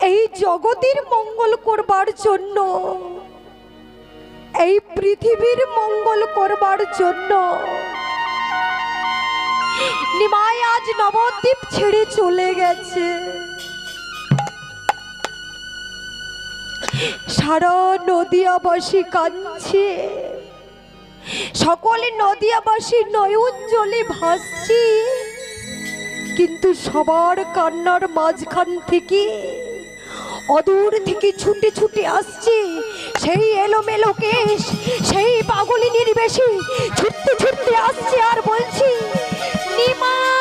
এই জগতের মঙ্গল করবার জন্য, এই পৃথিবীর মঙ্গল করবার জন্য নিমাই আজ নবদ্বীপ ছেড়ে চলে গেছে। সারা নদিয়াবাসী কাঁদছে, সকলে নদিয়াবাসী নয়ন জলে ভাসছে, কিন্তু সবার কান্নার মাঝখান থেকে অদূর থেকে ছুটে ছুটে আসছে সেই এলোমেলো কেশ, সেই পাগলি নির্বেশী ছুটতে ছুটতে আসছে আর বলছি নিমা।